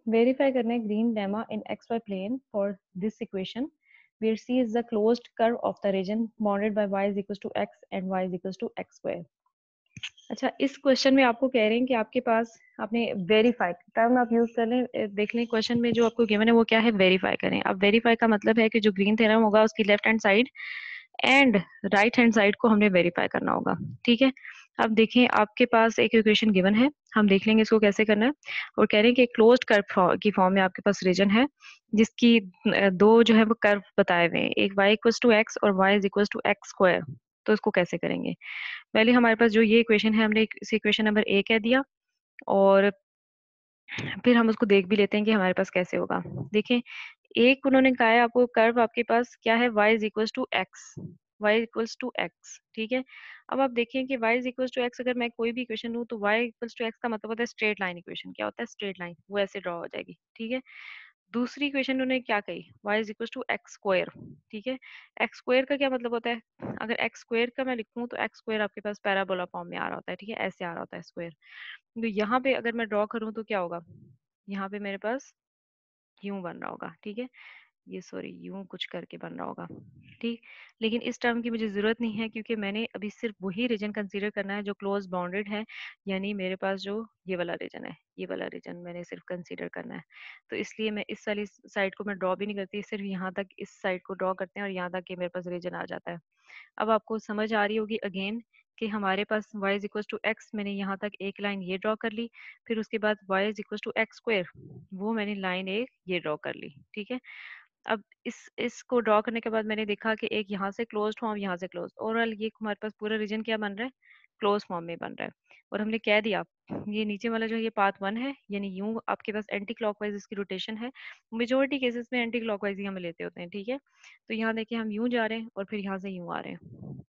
Verify करना है green lemma in X Y plane for this equation where C is the closed curve of the region bounded by y is equal to x and y is equal to x square. अच्छा, इस question में आपको कह रहे हैं कि आपके पास आपने वेरीफाई टर्म आप यूज कर लें, देख लें क्वेश्चन में जो आपको गिवन है वो क्या है, वेरीफाई करें। अब वेरीफाई का मतलब है कि जो ग्रीन थ्योरम होगा उसकी left hand side and right hand side को हमने वेरीफाई करना होगा। ठीक है, अब देखें आपके पास एक इक्वेशन गिवन है, हम देख लेंगे इसको कैसे करना है। और कह रहे हैं कि क्लोज्ड कर्व की फॉर्म में आपके पास रीजन है जिसकी दो जो है वो कर्व बताए हुए हैं, एक y इक्वल्स टू एक्स और y is equals to X square. तो इसको कैसे करेंगे? पहले हमारे पास जो ये इक्वेशन है हमने इस इक्वेशन नंबर ए कह दिया और फिर हम उसको देख भी लेते हैं कि हमारे पास कैसे होगा। देखें, एक उन्होंने कहा है आपको कर्व आपके पास क्या है, y is equals to X, Y equals to X. ठीक है, अब आप देखें कि y is equals to X, अगर मैं कोई भी इक्वेशन लूँ तो y इक्वल्स टू एक्स का मतलब होता है स्ट्रेट लाइन इक्वेशन। क्या होता है? स्ट्रेट लाइन, वो ऐसे ड्रॉ हो जाएगी। ठीक है, दूसरी इक्वेशन उन्होंने क्या कही, y is equals to X square. ठीक है, एक्स स्क्वायर का क्या मतलब होता है? अगर एक्स स्क्वायर का मैं लिखूं तो एक्स स्क्वायर आपके पास पैराबोला फॉर्म में आ रहा होता है। ठीक है, ऐसे आ रहा होता है स्क्वायर। तो यहाँ पे अगर मैं ड्रॉ करूँ तो क्या होगा, यहाँ पे मेरे पास यूं बन रहा होगा। ठीक है, ये सॉरी यूं कुछ करके बन रहा होगा। ठीक, लेकिन इस टर्म की मुझे ज़रूरत नहीं है क्योंकि मैंने अभी सिर्फ वही रीजन कंसीडर करना है जो क्लोज बाउंडेड है, यानी मेरे पास जो ये वाला रीजन है, ये वाला रीजन मैंने सिर्फ कंसीडर करना है। तो इसलिए मैं इस वाली साइड को मैं ड्रॉ भी नहीं करती, सिर्फ यहाँ तक इस साइड को ड्रॉ करते हैं और यहाँ तक कि मेरे पास रीजन आ जाता है। अब आपको समझ आ रही होगी अगेन कि हमारे पास y is equal to X, मैंने यहाँ तक एक लाइन ये ड्रॉ कर ली, फिर उसके बाद y is equal to X square, वो मैंने लाइन एक ये ड्रॉ कर ली। ठीक है, अब इसको ड्रॉ करने के बाद मैंने देखा कि एक यहाँ से क्लोज्ड फॉर्म, यहाँ से क्लोज, ओवरऑल ये हमारे पास पूरा रीजन क्या बन रहा है, क्लोज फॉर्म में बन रहा है। और हमने कह दिया ये नीचे वाला जो ये पाथ वन है, यानी यूं आपके पास एंटी क्लॉकवाइज इसकी रोटेशन है, मेजोरिटी केसेस में एंटी क्लॉकवाइज ही हम लेते होते हैं। ठीक है, तो यहाँ देखिए हम यूं जा रहे हैं और फिर यहाँ से यूं आ रहे हैं,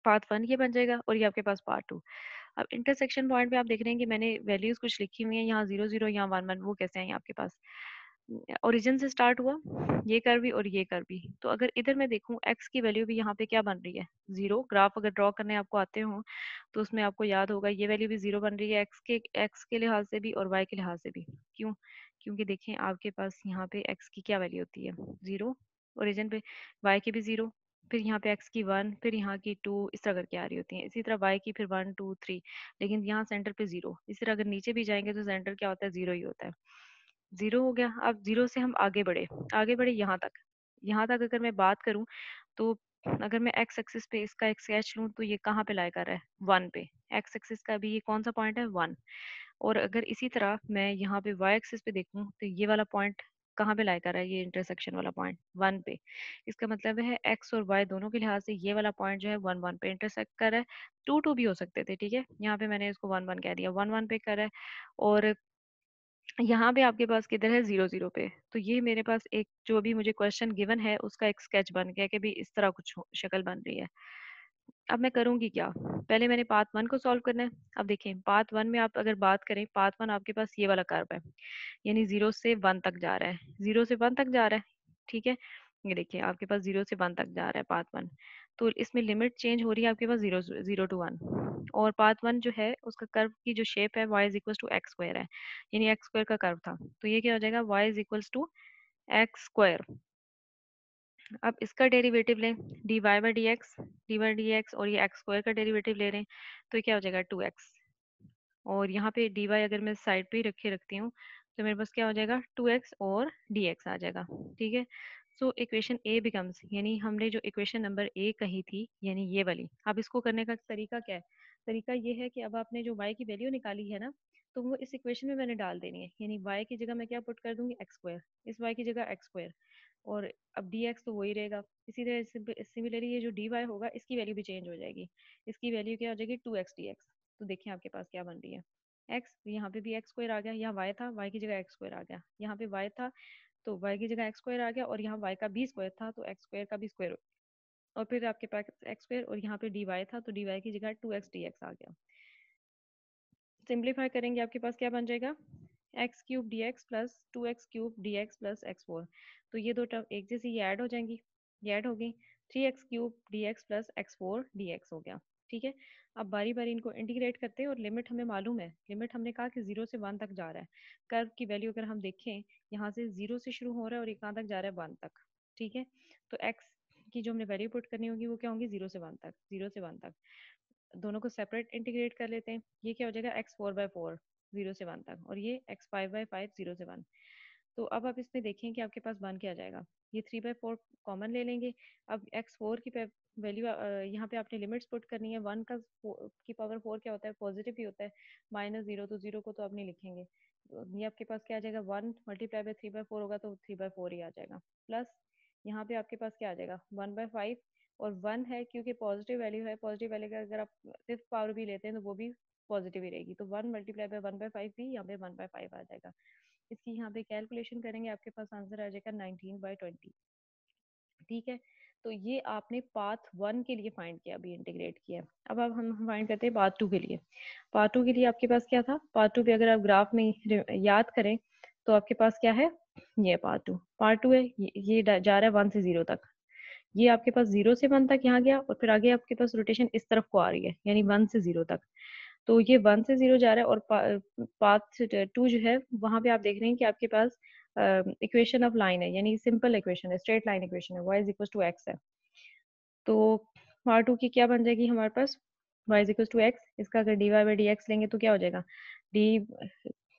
पार्ट वन ये बन जाएगा और ये आपके पास पार्ट टू। अब इंटरसेक्शन पॉइंट पे आप देख रहे हैं कि मैंने वैल्यूज कुछ लिखी हुई हैं, यहाँ 0 0 यहाँ 1 1, वो कैसे हैं आपके पास, ओरिजिन से स्टार्ट हुआ ये कर भी और ये कर भी। तो अगर इधर मैं देखूं एक्स की वैल्यू भी यहाँ पे क्या बन रही है, जीरो। ग्राफ अगर ड्रॉ करने आपको आते हो तो उसमें आपको याद होगा ये वैल्यू भी जीरो बन रही है एक्स के लिहाज से भी और वाई के लिहाज से भी। क्यों? क्योंकि देखें आपके पास यहाँ पे एक्स की क्या वैल्यू होती है, जीरो ओरिजिन पे, वाई की भी जीरो, फिर यहाँ पे एक्स की वन, फिर यहाँ की टू, इस तरह करके आ रही होती हैं। इसी तरह वाई की फिर वन टू थ्री, लेकिन यहाँ सेंटर पे जीरो। इसी तरह अगर नीचे भी जाएंगे तो सेंटर क्या होता है, जीरो ही होता है। जीरो हो गया। अब जीरो से हम आगे बढ़े यहाँ तक। यहाँ तक अगर मैं बात करूँ तो अगर मैं एक्स एक्सिस पे इसका एक स्केच लूँ तो ये कहाँ पे लाई कर रहा है, वन पे। एक्स एक्सिस का भी ये कौन सा पॉइंट है, वन। और अगर इसी तरह मैं यहाँ पे वाई एक्सिस पे देखूँ तो ये वाला पॉइंट कहाँ पे लाई कर रहा है, ये इंटरसेक्शन वाला पॉइंट वन पे। इसका मतलब है एक्स और वाई दोनों के लिहाज से ये वाला पॉइंट जो है वन वन पे इंटरसेक्ट कर रहा है। टू टू भी हो सकते थे। ठीक है, यहाँ पे मैंने इसको वन वन कह दिया, वन वन पे कर रहा है। और यहाँ पे आपके पास किधर है, जीरो जीरो पे। तो ये मेरे पास एक जो अभी मुझे क्वेश्चन गिवन है उसका एक स्केच बन गया कि भी इस तरह कुछ शक्ल बन रही है। अब मैं करूंगी क्या, पहले मैंने पाथ वन को सॉल्व करना है। अब देखें पाथ वन में आप अगर बात करें, पाथ वन आपके पास ये वाला कर्व है, यानी जीरो से वन तक जा रहा है, जीरो से वन तक जा रहा है। ठीक है, ये देखिए आपके पास जीरो से वन तक जा रहा है पाथ वन। तो इसमें लिमिट चेंज हो रही है आपके पास जीरो जीरो टू वन। और पाथ वन जो है उसका कर्व की जो शेप है y is equal to X square है, यानी एक्स स्क्वायर का कर्व था। तो ये क्या हो जाएगा, y is equal to X square. अब इसका डेरिवेटिव लें, D Y by D X, और ये एक्स स्क्वायर का डेरिवेटिव ले रहे हैं तो ये क्या हो जाएगा, टू एक्स। और यहाँ पे डी वाई अगर मैं साइड पे ही रखती हूँ तो मेरे पास क्या हो जाएगा, टू एक्स और डी एक्स आ जाएगा। ठीक है, सो इक्वेशन ए बिकम्स, यानी हमने जो इक्वेशन नंबर ए कही थी यानी ये वाली। अब इसको करने का तरीका क्या है, तरीका ये है कि अब आपने जो y की वैल्यू निकाली है ना, तो वो इस इक्वेशन में मैंने डाल देनी है। यानी y की जगह मैं क्या पुट कर दूंगी, एक्स स्क्वायर, इस y की जगह एक्स स्क्वायर। और अब डी एक्स तो वही रहेगा। इसी तरह सिमिलरली ये जो डी वाई होगा इसकी वैल्यू भी चेंज हो जाएगी, इसकी वैल्यू क्या हो जाएगी, टू एक्स डी एक्स। तो देखिए आपके पास क्या बन रही है, एक्स, यहाँ पे भी एक्स स्क्वायर आ गया, यहाँ वाई था, वाई की जगह एक्स स्क्वायर आ गया, यहाँ पे वाई था तो वाई की जगह एक्स स्क्वायर आ गया, और यहाँ वाई का भी स्क्वायर था तो एक्स स्क्वायर का भी स्क्वायर। और फिर आपके पास एक्स स्क्वायर और यहाँ पे डी वाई था तो डी वाई की जगह टू एक्स डी एक्स आ गया। सिंप्लीफाई करेंगे आपके पास क्या बन जाएगा, x cube D x plus two x cube D x plus x four. तो ये दो टर्म एक जैसी ये ऐड हो जाएंगी, ये ऐड हो गई, three x cube D x plus x four D x हो गया। ठीक है, अब बारी बारी इनको इंटीग्रेट करते हैं और लिमिट हमें मालूम है, लिमिट हमने कहा कि 0 से 1 तक जा रहा है। कर्व की वैल्यू अगर हम देखें, यहाँ से 0 से शुरू हो रहा है और ये कहाँ तक जा रहा है, 1 तक। ठीक है, तो x की जो हमने वैल्यू पुट करनी होगी वो क्या होंगी, 0 से 1 तक, 0 से 1 तक। दोनों को सेपरेट इंटीग्रेट कर लेते हैं। ये क्या हो जाएगा, x 4/4 0 से 1 तक, और ये x 5/5 0 से 1। तो अब आप इसमें देखें कि आपके पास 1 क्या आ जाएगा, ये 3/4 कॉमन ले लेंगे। अब x4 की वैल्यू यहाँ पे आपने लिमिट्स पुट करनी है। 1 का की पावर 4 क्या होता है, पॉजिटिव ही होता है, -0, तो 0 को तो आप नहीं लिखेंगे। तो ये आपके पास क्या आ जाएगा, 1 मल्टीप्लाई बाय 3/4 होगा तो 3/4 ही आ जाएगा। प्लस यहाँ पे आपके पास क्या आ जाएगा, 1/5, और 1 है क्योंकि पॉजिटिव वैल्यू है, पॉजिटिव वैल्यू का अगर आप फिफ्थ पावर भी लेते हैं तो वो भी पॉजिटिव ही रहेगी, तो 1 मल्टीप्लाई बाय 1/5 भी यहाँ पे 1/5 आ जाएगा। इसकी यहाँ पे कैलकुलेशन करेंगे, आपके पास आंसर आ जाएगा 19/20। ठीक है, तो ये आपने पाथ 1 के लिए फाइंड किया, अभी इंटीग्रेट किया। अब हम फाइंड करते हैं पाथ 2 के लिए। पाथ 2 के लिए आपके पास क्या था, पाथ 2 पे अगर आप ग्राफ में याद करें तो आपके पास क्या है, ये पार्ट टू है, ये जा रहा है 1 से 0 तक। ये आपके पास 0 से 1 तक यहाँ गया और फिर आगे आपके पास रोटेशन इस तरफ को आ रही है, यानी 1 से 0 तक। तो ये 1 से 0 जा रहा है, और पाथ 2 जो है वहां पे आप देख रहे हैं कि आपके पास इक्वेशन ऑफ लाइन है, यानी सिंपल इक्वेशन है, स्ट्रेट लाइन इक्वेशन है, y is equal to x है। तो पार्ट 2 की क्या बन जाएगी हमारे पास, y is equal to x, इसका अगर dy बाई डी एक्स लेंगे तो क्या हो जाएगा, d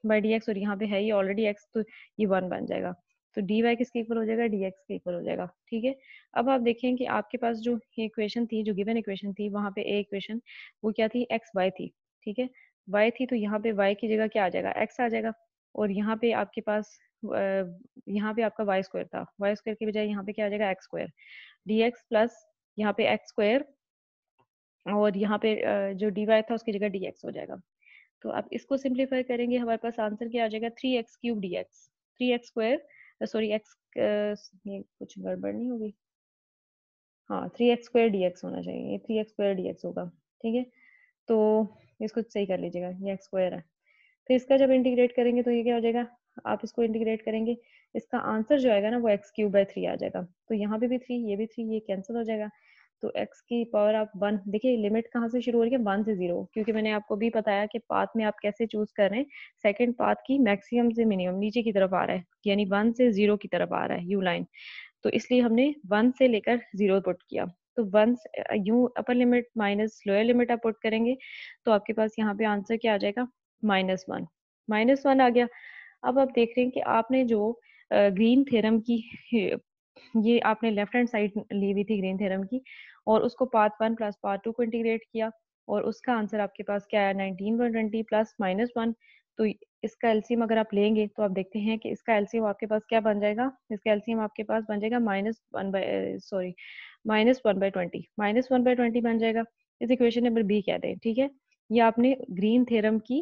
बाई डी एक्स, और यहाँ पे है ही ऑलरेडी x, तो ये 1 बन जाएगा। तो dy किसके इक्वल हो जाएगा, dx के इक्वल हो जाएगा। ठीक है, अब आप देखें कि आपके पास जो इक्वेशन थी, जो गिवन इक्वेशन थी, वहां पे ए इक्वेशन वो क्या थी, एक्स वाई थी। ठीक है, y थी, तो यहाँ पे y की जगह क्या आ जाएगा, x आ जाएगा। और यहाँ पे आपके पास यहाँ पे आपका वाई स्क्वायर था, वाई स्क्वायर की बजाय यहाँ पे क्या आ जाएगा, x square, D x plus यहाँ पे एक्स स्क्वायर, और यहाँ पे जो डी वाई था उसकी जगह डी एक्स हो जाएगा। तो आप इसको सिंप्लीफाई करेंगे, हमारे पास आंसर क्या आ जाएगा, 3x³ dx, 3x² sorry x, ये कुछ गड़बड़ नहीं होगी, हाँ 3x² dx होना चाहिए, ये 3x² dx होगा। ठीक है, तो इसको सही कर लीजिएगा, ये x स्क्वायर है। फिर इसका जब इंटीग्रेट करेंगे तो ये क्या हो जाएगा, आप इसको इंटीग्रेट करेंगे, इसका आंसर जो आएगा ना वो x³/3 आ जाएगा। तो यहाँ पे भी 3, ये भी 3, ये कैंसिल हो जाएगा। तो x की पावर आप 1, देखिए लिमिट कहाँ से शुरू हो रही है, 1 से 0, क्योंकि मैंने आपको भी बताया कि पाथ में आप कैसे चूज कर रहे हैं, सेकंड पाथ की मैक्सिमम से मिनिमम नीचे की तरफ आ रहा है, यानी 1 से 0 की तरफ आ रहा है यू लाइन, तो इसलिए हमने 1 से लेकर 0 पुट किया। तो 1 you upper limit minus lower limit आप पुट करेंगे तो आपके पास यहाँ पे आंसर क्या आ जाएगा, -1, -1 आ गया। अब आप देख रहे हैं कि आपने जो ग्रीन थ्योरम की ये आपने लेफ्ट हैंड साइड ली हुई थी ग्रीन थ्योरम की, और उसको पार्ट 1 प्लस पार्ट 2 को इंटीग्रेट किया, और उसका आंसर आपके पास क्या है, 19/20 प्लस -1। तो इसका एलसीएम अगर आप लेंगे तो आप देखते हैं कि इसका एलसीएम आपके पास क्या बन जाएगा, इसका एलसीएम आपके पास बन जाएगा -1/20, -1/20 बन जाएगा। इस इक्वेशन नंबर बी कहते हैं। ठीक है, ये आपने ग्रीन थ्योरम की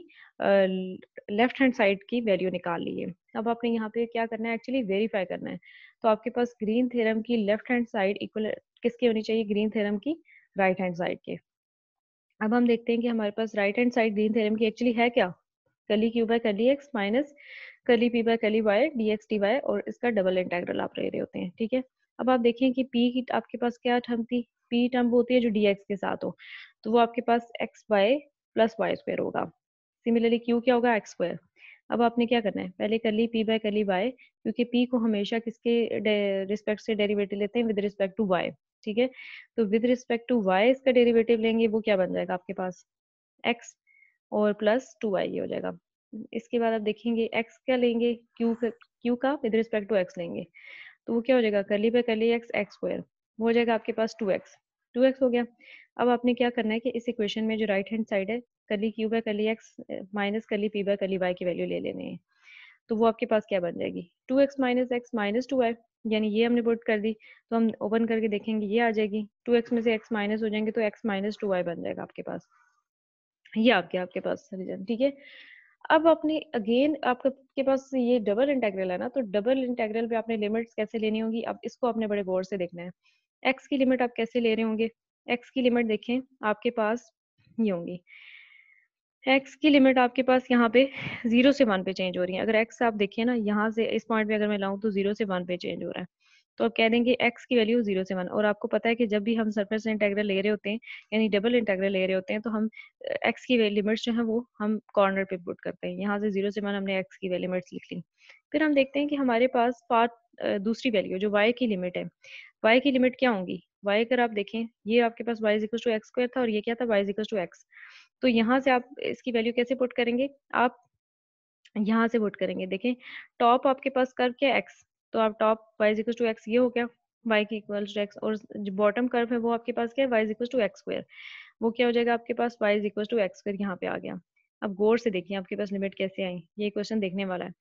लेफ्ट हैंड साइड की वैल्यू निकाल ली है। अब आपने यहाँ पे क्या करना है, एक्चुअली वेरीफाई करना है। तो आपके पास ग्रीन थ्योरम की लेफ्ट हैंड साइड इक्वल किसकी होनी चाहिए, ग्रीन थ्योरम की राइट हैंड साइड के। अब हम देखते हैं कि हमारे पास right hand side green theorem की एक्चुअली है क्या, curly Q by curly X minus curly P by curly Y D X D Y, और इसका डबल इंटेग्रल आप ले रहे होते हैं। ठीक है, अब आप देखें कि पी की आपके पास क्या टर्म थी, पी टर्म होती है जो डी एक्स के साथ हो, तो वो आपके पास X Y plus Y square होगा। सिमिलरली क्यू क्या होगा, एक्स स्क्वायर। अब आपने क्या करना है, पहले कर ली पी बाय कर ली वाई, क्योंकि पी को हमेशा किसके रिस्पेक्ट से डेरिवेटिव लेते हैं, विद रिस्पेक्ट टू वाई। ठीक है, तो विद रिस्पेक्ट टू वाई इसका डेरिवेटिव लेंगे, वो क्या बन जाएगा आपके पास, एक्स और प्लस 2y ये हो जाएगा। इसके बाद आप देखेंगे x क्या लेंगे, q का विद रिस्पेक्ट टू x लेंगे, तो वो क्या हो जाएगा, curly by curly X X square, वो हो जाएगा आपके पास 2x हो गया। अब आपने क्या करना है कि इस इक्वेशन में जो राइट हैंड साइड है, curly Q by curly X minus curly P by curly Y की वैल्यू ले लेनी है। तो वो आपके पास क्या बन जाएगी, 2x minus x minus 2y, यानी ये हमने पुट कर दी, तो हम ओपन करके देखेंगे ये आ जाएगी, 2x में से x माइनस हो जाएंगे तो x माइनस 2y बन जाएगा आपके पास, ये आ गया आपके पास रीजन। ठीक है, अब आपने अगेन आपके पास ये डबल इंटेग्रल है ना, तो डबल इंटेग्रल पे आपने लिमिट्स कैसे लेनी होगी, अब इसको आपने बड़े गौर से देखना है। एक्स की लिमिट आप कैसे ले रहे होंगे, एक्स की लिमिट देखें आपके पास ये होंगी, एक्स की लिमिट आपके पास यहाँ पे 0 से 1 पे चेंज हो रही है। अगर एक्स आप देखिए ना, यहाँ से इस पॉइंट पे अगर मैं लाऊं तो 0 से 1 पे चेंज हो रहा है। तो आप कह देंगे x की वैल्यू 0 से 1, और आपको पता है कि जब भी हम सरफेस इंटीग्रल ले रहे होते हैं, यानी डबल इंटीग्रल ले रहे होते हैं, तो हम x की लिमिट्स जो है वो हम कॉर्नर पे पुट करते हैं। यहाँ से 0 से 1 हमने x की लिमिट्स लिख ली। फिर हम देखते हैं कि हमारे पास पार्ट दूसरी वैल्यू जो y की लिमिट है, y की लिमिट क्या होंगी? y अगर आप देखें, ये आपके पास y equal to X square था, और ये क्या था? y equal to X. तो यहाँ से आप इसकी वैल्यू कैसे पुट करेंगे? आप यहाँ से पुट करेंगे। देखें, टॉप आपके पास कर्व क्या है? x। तो आप top y equal to X, ये हो गया y की इक्वल टू एक्स, और जो बॉटम कर्व है वो आपके पास क्या है? y equal to X square. वो क्या हो जाएगा आपके पास? y equal to X square यहाँ पे आ गया। अब गौर से देखिए आपके पास लिमिट कैसे आई, ये क्वेश्चन देखने वाला है।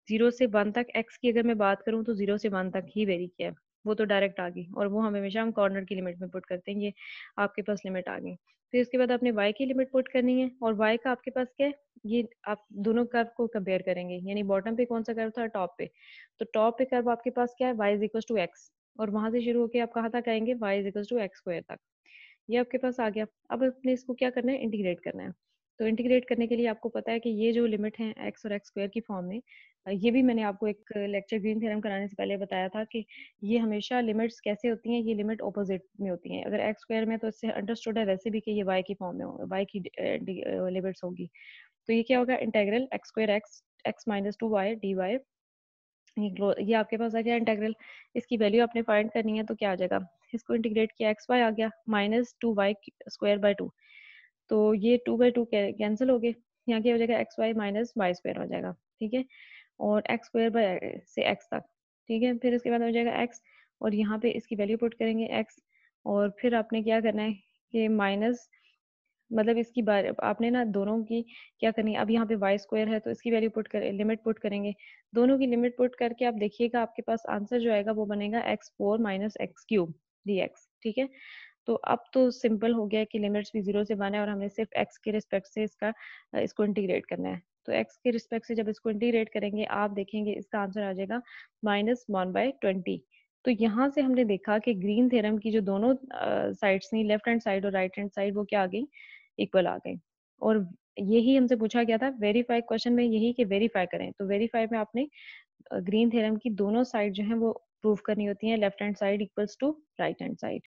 0 से 1 तक x की अगर मैं बात करूँ तो 0 से 1 तक ही वेरी किया है, वो तो डायरेक्ट आ गई, और वो हम हमेशा हम कॉर्नर की लिमिट में पुट करते हैं। ये आपके पास लिमिट आ गई। फिर इसके बाद आपने y की लिमिट पुट करनी है, और y का आपके पास क्या है? ये आप दोनों कर्व को कंपेयर करेंगे, यानी बॉटम पे कौन सा कर्व था? टॉप पे। तो टॉप पे कर्व आपके पास क्या है? y is equal to X, और वहां से शुरू होकर आप कहाँ तक आएंगे? y is equal to X square तक। ये आपके पास आ गया। अब अपने इसको क्या करना है? इंटीग्रेट करना है। तो इंटीग्रेट करने के लिए आपको पता है कि ये जो लिमिट है x और एक्स स्क्वायर की फॉर्म में, ये भी मैंने आपको एक लेक्चर ग्रीन थ्योरम कराने से पहले बताया था कि ये हमेशा लिमिट्स कैसे होती हैं, ये लिमिट ऑपोजिट में होती हैं। अगर एक्स स्क्वायर में तो इससे अंडरस्टूड है वैसे भी कि ये y की फॉर्म में होगा, y की लिमिट्स होगी। तो ये क्या होगा? Integral X square X X minus two Y D Y. ये आपके पास आ गया इंटेग्रल। इसकी वैल्यू आपने फाइंड करनी है, तो क्या आ जाएगा? इसको इंटीग्रेट किया, एक्स वाई आ गया minus two Y square by two. तो ये 2/2 कैंसिल हो गए। यहाँ क्या हो जाएगा? X Y minus Y square हो जाएगा। ठीक है, और एक्स स्क्वायर बाय से एक्स तक। ठीक है, फिर इसके बाद हो जाएगा एक्स, और यहाँ पे इसकी वैल्यू पुट करेंगे एक्स, और फिर आपने क्या करना है कि माइनस, मतलब इसकी बार आपने ना दोनों की क्या करनी है? अब यहाँ पे वाई स्क्वायर है तो इसकी वैल्यू पुट कर लिमिट पुट करेंगे। दोनों की लिमिट पुट करके आप देखिएगा आपके पास आंसर जो आएगा वो बनेगा x4 minus x cube D x. ठीक है, तो अब तो सिंपल हो गया कि लिमिट्स भी 0 से 1 है, और हमने सिर्फ x के रिस्पेक्ट से इसको इंटीग्रेट करना है। तो x के रिस्पेक्ट से जब इसको इंटीग्रेट करेंगे, आप देखेंगे इसका आंसर आ जाएगा -1/20। तो यहाँ से हमने देखा कि ग्रीन थ्योरम की जो दोनों साइड्स थी, लेफ्ट हैंड साइड और राइट हैंड साइड, वो क्या आ गई? इक्वल आ गई। और यही हमसे पूछा गया था वेरीफाई क्वेश्चन में, यही कि वेरीफाई करें। तो वेरीफाई में आपने ग्रीन थ्योरम की दोनों साइड जो है वो प्रूव करनी होती है, left hand side equals to right hand side.